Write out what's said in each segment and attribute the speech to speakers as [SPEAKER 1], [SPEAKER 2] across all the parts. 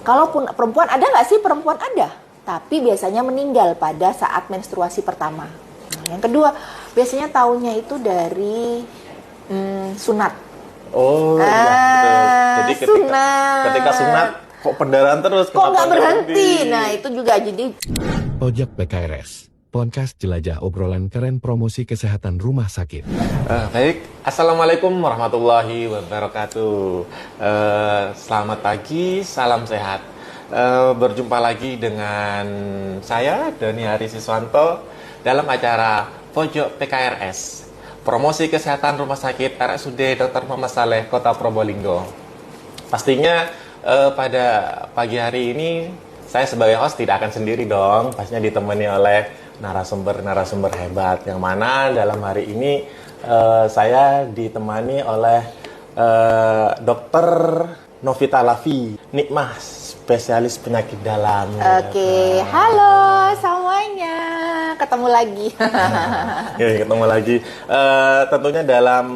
[SPEAKER 1] Kalaupun perempuan, ada nggak sih perempuan? Ada, tapi biasanya meninggal pada saat menstruasi pertama. Nah, yang kedua, biasanya taunya itu dari sunat.
[SPEAKER 2] Oh iya, betul. Jadi ketika sunat kok pendarahan terus,
[SPEAKER 1] kok nggak berhenti? Nah itu juga jadi.
[SPEAKER 3] Pojok PKRS, podcast jelajah obrolan keren promosi kesehatan rumah sakit.
[SPEAKER 2] Baik, Assalamualaikum warahmatullahi wabarakatuh. Selamat pagi, salam sehat. Berjumpa lagi dengan saya, Doni Harisiswanto, dalam acara Pojok PKRS, promosi kesehatan rumah sakit RSUD Dr. Muhammad Saleh, Kota Probolinggo. Pastinya pada pagi hari ini saya sebagai host tidak akan sendiri dong, pastinya ditemani oleh narasumber-narasumber hebat, yang mana dalam hari ini saya ditemani oleh Dr. Novita Lafi Nikmah, spesialis penyakit dalam.
[SPEAKER 1] Oke, halo semuanya, ketemu lagi.
[SPEAKER 2] Ya, ketemu lagi. Tentunya dalam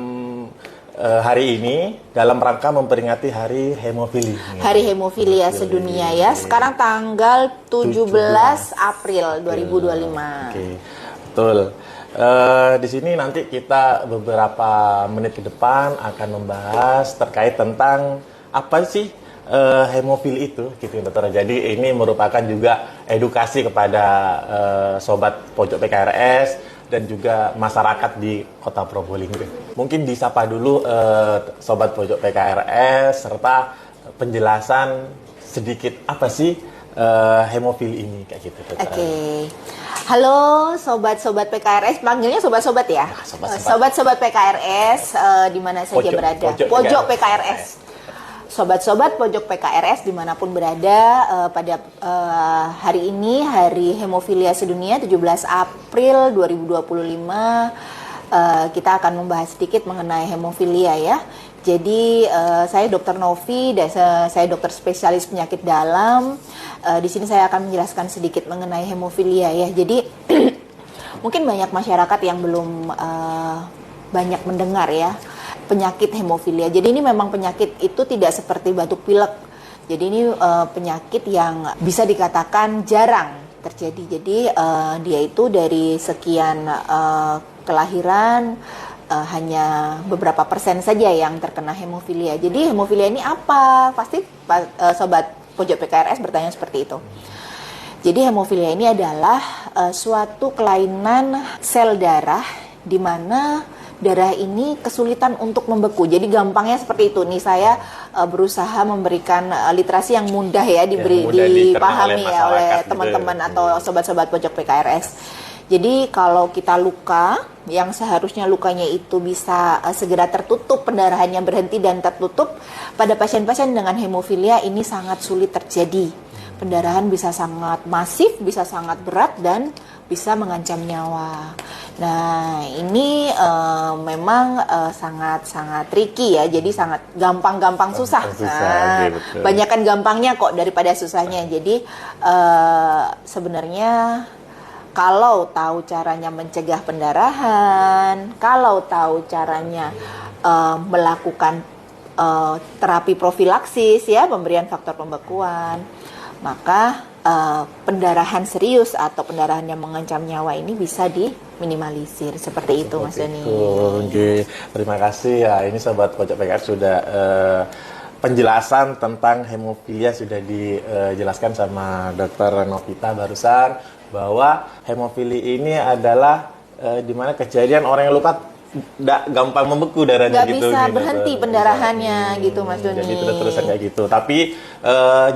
[SPEAKER 2] hari ini dalam rangka memperingati Hari Hemofili.
[SPEAKER 1] Hari Hemofilia sedunia ya. Sekarang tanggal 17 April 2025.
[SPEAKER 2] Oke, betul. Di sini nanti kita beberapa menit ke depan akan membahas terkait tentang apa sih hemofili itu, gitu dokter. Jadi ini merupakan juga edukasi kepada sobat Pojok PKRS dan juga masyarakat di Kota Probolinggo. Mungkin disapa dulu sobat Pojok PKRS serta penjelasan sedikit apa sih hemofili ini, kayak gitu.
[SPEAKER 1] Oke. Halo sobat-sobat PKRS, panggilnya sobat-sobat ya. Sobat-sobat PKRS di mana saja berada. Pojok PKRS. Sobat-sobat Pojok PKRS dimanapun berada, pada hari ini Hari Hemofilia Sedunia 17 April 2025, kita akan membahas sedikit mengenai hemofilia ya. Jadi saya Dr. Novi, dan saya dokter spesialis penyakit dalam. Di sini saya akan menjelaskan sedikit mengenai hemofilia ya. Jadi mungkin banyak masyarakat yang belum banyak mendengar ya penyakit hemofilia. Jadi ini memang penyakit itu tidak seperti batuk pilek. Jadi ini penyakit yang bisa dikatakan jarang terjadi. Jadi dia itu dari sekian kelahiran hanya beberapa persen saja yang terkena hemofilia. Jadi hemofilia ini apa? Pasti sobat Pojok PKRS bertanya seperti itu. Jadi hemofilia ini adalah suatu kelainan sel darah di mana darah ini kesulitan untuk membeku. Jadi gampangnya seperti itu. Nih saya berusaha memberikan literasi yang mudah ya dipahami ya oleh teman-teman atau sobat-sobat Pojok PKRS. Jadi kalau kita luka, yang seharusnya lukanya itu bisa segera tertutup, pendarahannya berhenti dan tertutup, pada pasien-pasien dengan hemofilia ini sangat sulit terjadi. Pendarahan bisa sangat masif, bisa sangat berat, dan bisa mengancam nyawa. Nah, ini memang sangat-sangat tricky ya, jadi sangat gampang-gampang susah. Banyakan gampangnya kok daripada susahnya. Jadi sebenarnya kalau tahu caranya mencegah pendarahan, kalau tahu caranya melakukan terapi profilaksis ya, pemberian faktor pembekuan, maka pendarahan serius atau pendarahan yang mengancam nyawa ini bisa diminimalisir. Seperti itu Mas Doni.
[SPEAKER 2] Oke, terima kasih ya. Ini sobat Pojok PKRS sudah penjelasan tentang hemofilia sudah dijelaskan sama Dr. Novita barusan, bahwa hemofili ini adalah di mana kejadian orang yang luka gampang membeku darahnya gitu.
[SPEAKER 1] Gak bisa berhenti pendarahannya gitu Mas Doni.
[SPEAKER 2] Jadi terus-terusan kayak gitu. Tapi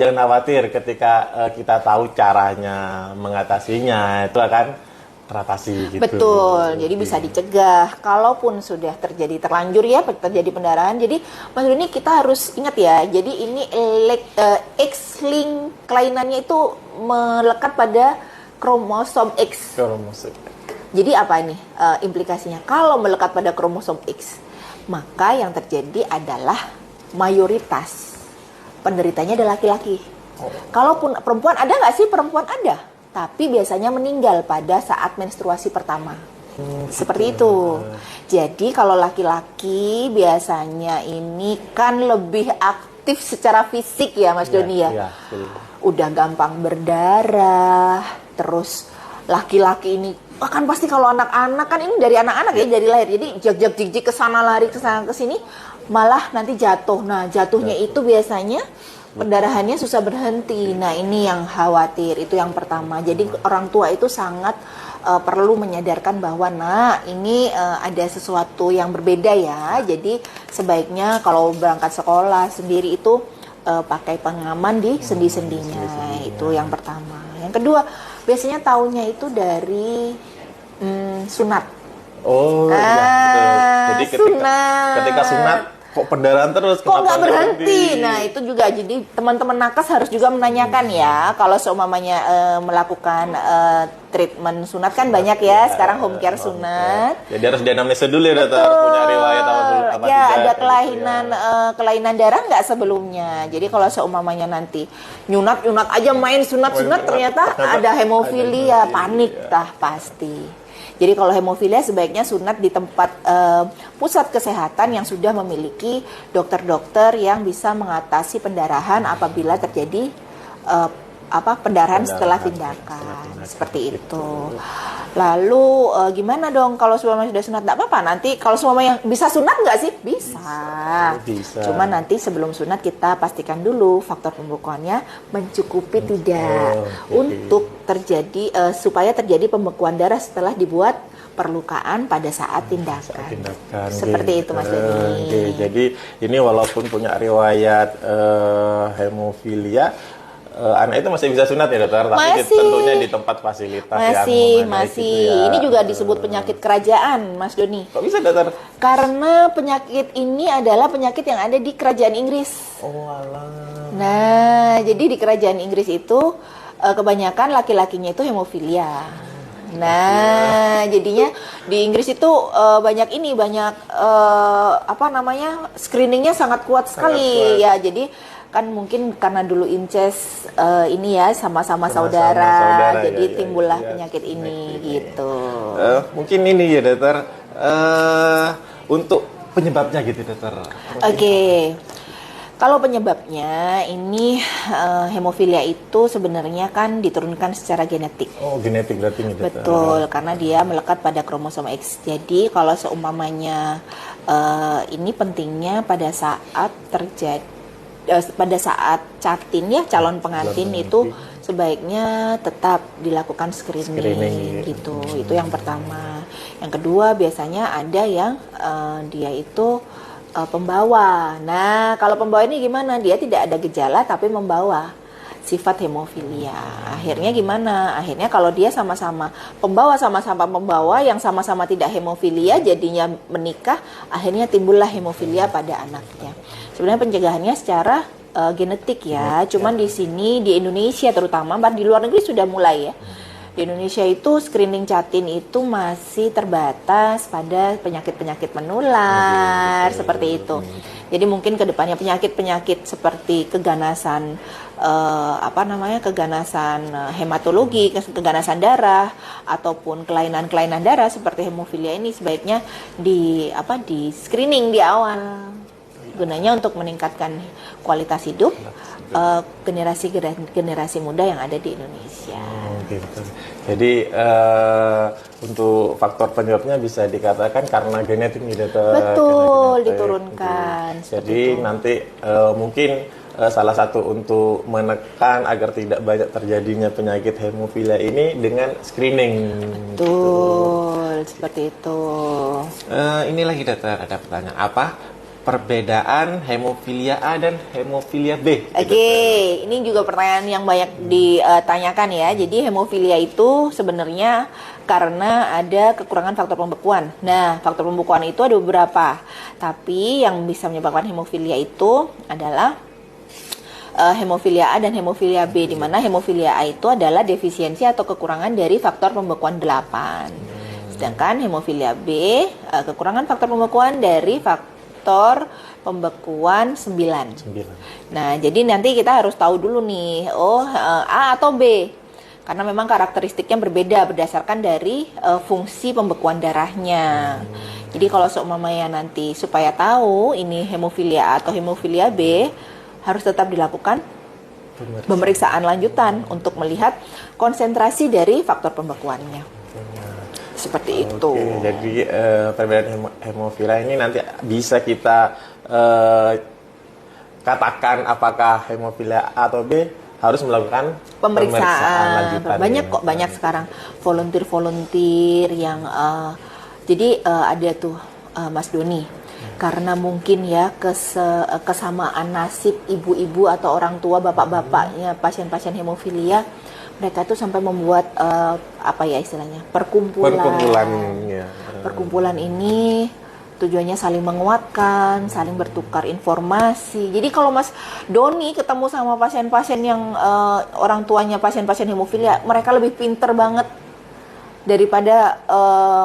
[SPEAKER 2] jangan khawatir, ketika kita tahu caranya mengatasinya itu akan teratasi gitu.
[SPEAKER 1] Betul, jadi bisa dicegah. Kalaupun sudah terjadi terlanjur ya terjadi pendarahan. Jadi Mas Doni kita harus ingat ya. Jadi ini X-link kelainannya itu melekat pada kromosom X. Jadi apa ini implikasinya? Kalau melekat pada kromosom X, maka yang terjadi adalah mayoritas penderitanya adalah laki-laki. Kalaupun perempuan, ada nggak sih perempuan? Ada, tapi biasanya meninggal pada saat menstruasi pertama. Seperti itu. Jadi kalau laki-laki biasanya ini kan lebih aktif aktif secara fisik ya Mas Doni ya.
[SPEAKER 2] Iya,
[SPEAKER 1] Udah gampang berdarah, terus laki-laki ini kan pasti kalau anak-anak kan ini dari anak-anak ya dari lahir. Jadi jag-jag ke sana lari ke sana ke sini malah nanti jatuh. Nah, jatuhnya itu biasanya pendarahannya susah berhenti. Nah, ini yang khawatir, itu yang pertama. Jadi orang tua itu sangat perlu menyadarkan bahwa ini ada sesuatu yang berbeda ya. Jadi sebaiknya kalau berangkat sekolah sendiri itu pakai pengaman di sendi-sendinya. Itu yang pertama. Yang kedua, biasanya taunya itu dari sunat.
[SPEAKER 2] Oh iya, betul. Jadi ketika sunat kok pendarahan terus,
[SPEAKER 1] kok nggak berhenti? Nah itu juga, jadi teman-teman nakes harus juga menanyakan ya, kalau seumpamanya melakukan treatment sunat kan banyak ya sekarang home care sunat.
[SPEAKER 2] Jadi harus dianamnesa dulu ya dokter, harus punya riwayat apa
[SPEAKER 1] ya
[SPEAKER 2] tidak.
[SPEAKER 1] Ada kelainan darah nggak sebelumnya. Jadi kalau seumpamanya nanti nyunat aja main sunat ternyata ada hemofilia, panik pasti. Jadi kalau hemofilia sebaiknya sunat di tempat pusat kesehatan yang sudah memiliki dokter-dokter yang bisa mengatasi pendarahan apabila terjadi pendarahan setelah tindakan. Seperti itu. Lalu gimana dong kalau sudah sunat? Tidak apa-apa. Nanti kalau yang bisa sunat nggak sih? Bisa. Cuma nanti sebelum sunat kita pastikan dulu faktor pembekuannya mencukupi tidak untuk terjadi supaya terjadi pembekuan darah setelah dibuat perlukaan pada saat tindakan. Seperti itu Mas Doni.
[SPEAKER 2] Jadi ini walaupun punya riwayat hemofilia, anak itu masih bisa sunat ya dokter, tapi tentunya di tempat fasilitas
[SPEAKER 1] masih.
[SPEAKER 2] Ya.
[SPEAKER 1] Ini juga disebut penyakit kerajaan, Mas Doni.
[SPEAKER 2] Kok bisa dokter?
[SPEAKER 1] Karena penyakit ini adalah penyakit yang ada di kerajaan Inggris.
[SPEAKER 2] Oh alah.
[SPEAKER 1] Nah, jadi di kerajaan Inggris itu kebanyakan laki-lakinya itu hemofilia. Nah, jadinya di Inggris itu banyak screeningnya sangat kuat sekali ya. Jadi kan mungkin karena dulu incest ini ya sama-sama saudara, jadi timbullah penyakit ini gitu.
[SPEAKER 2] Mungkin ini ya dokter, untuk penyebabnya gitu dokter.
[SPEAKER 1] Oke. Kalau penyebabnya ini hemofilia itu sebenarnya kan diturunkan secara genetik.
[SPEAKER 2] Oh, genetik berarti ini dokter.
[SPEAKER 1] Betul, karena dia melekat pada kromosom X. Jadi kalau seumpamanya ini pentingnya pada saat catin ya, calon pengantin itu sebaiknya tetap dilakukan screening gitu. Itu yang pertama. Yang kedua biasanya ada yang dia itu pembawa. Nah, kalau pembawa ini gimana? Dia tidak ada gejala tapi membawa sifat hemofilia. Akhirnya gimana? Akhirnya kalau dia sama-sama pembawa yang sama-sama tidak hemofilia, jadinya menikah, akhirnya timbullah hemofilia pada anaknya. Sebenarnya pencegahannya secara genetik ya. Cuman di sini di Indonesia terutama, di luar negeri sudah mulai ya. Di Indonesia itu screening catin itu masih terbatas pada penyakit-penyakit menular seperti itu. Jadi mungkin kedepannya penyakit-penyakit seperti keganasan hematologi, keganasan darah ataupun kelainan-kelainan darah seperti hemofilia ini sebaiknya di screening di awal. Gunanya untuk meningkatkan kualitas hidup generasi muda yang ada di Indonesia.
[SPEAKER 2] Gitu. Jadi untuk faktor penyebabnya bisa dikatakan karena genetik nih dokter.
[SPEAKER 1] Betul, diturunkan.
[SPEAKER 2] Gitu. Jadi nanti mungkin salah satu untuk menekan agar tidak banyak terjadinya penyakit hemofilia ini dengan screening.
[SPEAKER 1] Betul, seperti itu.
[SPEAKER 2] Ini lagi dokter, ada pertanyaan apa? Perbedaan hemofilia A dan hemofilia B.
[SPEAKER 1] Oke, ini juga pertanyaan yang banyak ditanyakan ya. Jadi hemofilia itu sebenarnya karena ada kekurangan faktor pembekuan. Nah, faktor pembekuan itu ada beberapa. Tapi yang bisa menyebabkan hemofilia itu adalah hemofilia A dan hemofilia B, di mana hemofilia A itu adalah defisiensi atau kekurangan dari faktor pembekuan 8. Sedangkan hemofilia B kekurangan faktor pembekuan dari faktor pembekuan 9. Nah, jadi nanti kita harus tahu dulu nih, A atau B. Karena memang karakteristiknya berbeda berdasarkan dari fungsi pembekuan darahnya. Jadi kalau seumpamanya nanti supaya tahu ini hemofilia A atau hemofilia B, harus tetap dilakukan pemeriksaan lanjutan untuk melihat konsentrasi dari faktor pembekuannya. Seperti itu.
[SPEAKER 2] Oke, jadi perbedaan hemofilia ini nanti bisa kita katakan apakah hemofilia A atau B, harus melakukan pemeriksaan lanjutan.
[SPEAKER 1] Banyak kok, banyak sekarang volunteer yang jadi ada tuh Mas Doni, karena mungkin ya kesamaan nasib ibu-ibu atau orang tua, bapak-bapaknya pasien-pasien hemofilia, mereka tuh sampai membuat apa ya istilahnya, perkumpulan ini tujuannya saling menguatkan, saling bertukar informasi. Jadi kalau Mas Doni ketemu sama pasien-pasien yang orang tuanya pasien-pasien hemofilia, mereka lebih pinter banget daripada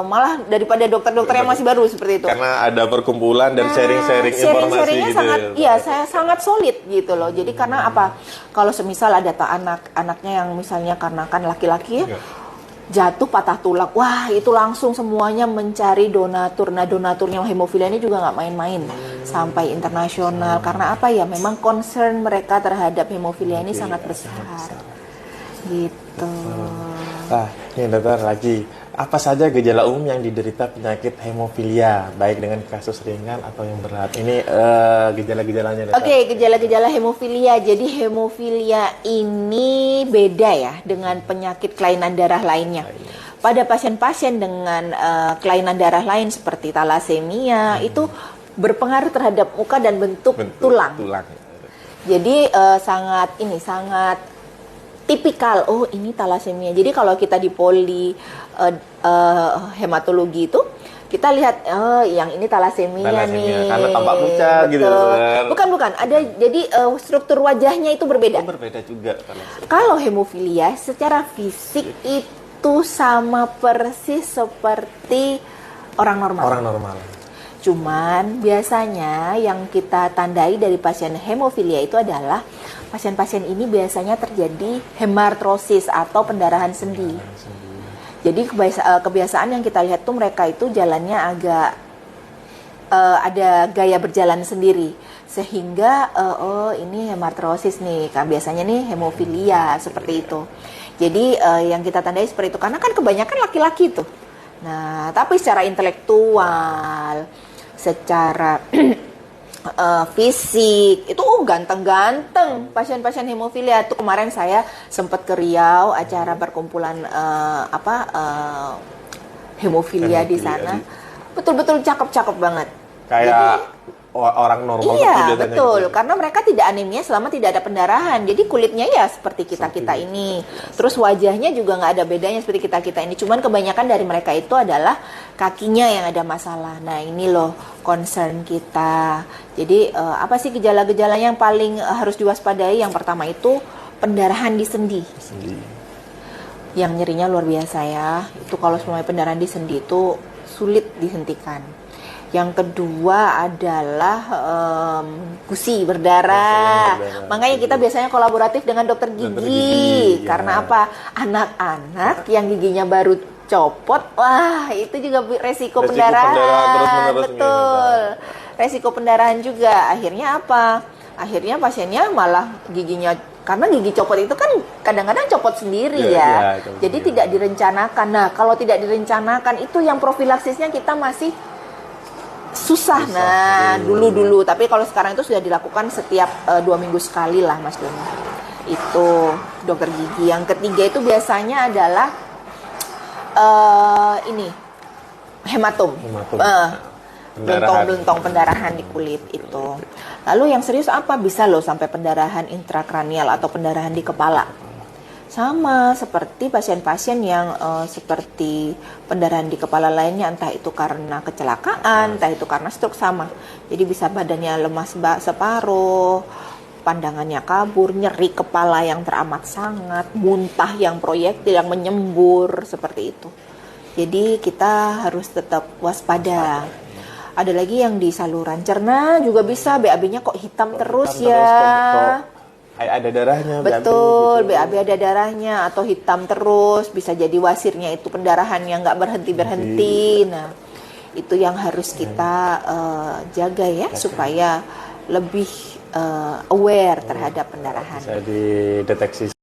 [SPEAKER 1] malah daripada dokter-dokter yang masih baru seperti itu.
[SPEAKER 2] Karena ada perkumpulan dan sharing-sharing informasi gitu.
[SPEAKER 1] Sangat, iya, saya sangat solid gitu loh. Jadi karena apa? Kalau semisal ada anaknya yang misalnya karena kan laki-laki ya, jatuh patah tulang, wah itu langsung semuanya mencari donatur. Nah donaturnya hemofilia ini juga nggak main-main, sampai internasional. Karena apa ya? Memang concern mereka terhadap hemofilia ini sangat besar. Gitu.
[SPEAKER 2] Ini dokter lagi, apa saja gejala umum yang diderita penyakit hemofilia, baik dengan kasus ringan atau yang berat? Ini gejala-gejalanya.
[SPEAKER 1] Oke, gejala-gejala hemofilia. Jadi hemofilia ini beda ya dengan penyakit kelainan darah lainnya. Pada pasien-pasien dengan kelainan darah lain seperti talasemia, itu berpengaruh terhadap muka dan bentuk tulang. Jadi sangat tipikal, oh ini talasemia. Jadi kalau kita di poli hematologi itu kita lihat, oh yang ini talasemia nih.
[SPEAKER 2] Karena tampak pucat gitu.
[SPEAKER 1] Bukan. Ada jadi struktur wajahnya itu berbeda.
[SPEAKER 2] Berbeda juga.
[SPEAKER 1] Kalau hemofilia secara fisik itu sama persis seperti orang normal. Cuman biasanya yang kita tandai dari pasien hemofilia itu adalah pasien-pasien ini biasanya terjadi hemartrosis atau pendarahan sendi. Jadi kebiasaan yang kita lihat tuh mereka itu jalannya agak ada gaya berjalan sendiri, sehingga oh ini hemartrosis nih, kan biasanya nih hemofilia seperti itu. Jadi yang kita tandai seperti itu karena kan kebanyakan laki-laki tuh. Nah, tapi secara intelektual, secara fisik itu ganteng-ganteng pasien-pasien hemofilia. Tuh kemarin saya sempat ke Riau acara perkumpulan hemofilia di sana. Betul-betul cakep-cakep banget.
[SPEAKER 2] Kayak orang normal.
[SPEAKER 1] Iya, betul. Gitu. Karena mereka tidak anemia selama tidak ada pendarahan. Jadi kulitnya ya seperti kita-kita ini. Terus wajahnya juga nggak ada bedanya seperti kita-kita ini. Cuman kebanyakan dari mereka itu adalah kakinya yang ada masalah. Nah ini loh concern kita. Jadi apa sih gejala-gejala yang paling harus diwaspadai? Yang pertama itu pendarahan di sendi. Yang nyerinya luar biasa ya. Itu kalau semuanya pendarahan di sendi itu sulit dihentikan. Yang kedua adalah gusi berdarah. Makanya kita biasanya kolaboratif dengan dokter gigi. Karena apa? Anak-anak yang giginya baru copot, wah itu juga resiko pendarahan. Betul. Resiko pendarahan juga. Akhirnya apa? Akhirnya pasiennya malah giginya, karena gigi copot itu kan kadang-kadang copot sendiri ya. Jadi tidak direncanakan. Nah, kalau tidak direncanakan itu yang profilaksisnya kita masih susah. Nah, dulu. Tapi kalau sekarang itu sudah dilakukan setiap 2 minggu sekali lah, Mas Doni. Itu dokter gigi. Yang ketiga itu biasanya adalah ini hematom. Belentong pendarahan di kulit itu. Lalu yang serius apa? Bisa loh sampai pendarahan intrakranial atau pendarahan di kepala. Sama seperti pasien-pasien yang seperti pendarahan di kepala lainnya, entah itu karena kecelakaan, entah itu karena stroke, sama. Jadi bisa badannya lemas separuh, pandangannya kabur, nyeri kepala yang teramat sangat, muntah yang proyektil yang menyembur, seperti itu. Jadi kita harus tetap waspada. Ada lagi yang di saluran cerna juga bisa, BAB-nya kok hitam terus ya.
[SPEAKER 2] Ada darahnya.
[SPEAKER 1] Betul, BAB ada darahnya atau hitam terus, bisa jadi wasirnya itu pendarahan yang nggak berhenti. Nah, itu yang harus kita jaga ya, supaya lebih aware terhadap pendarahan.
[SPEAKER 2] Bisa dideteksi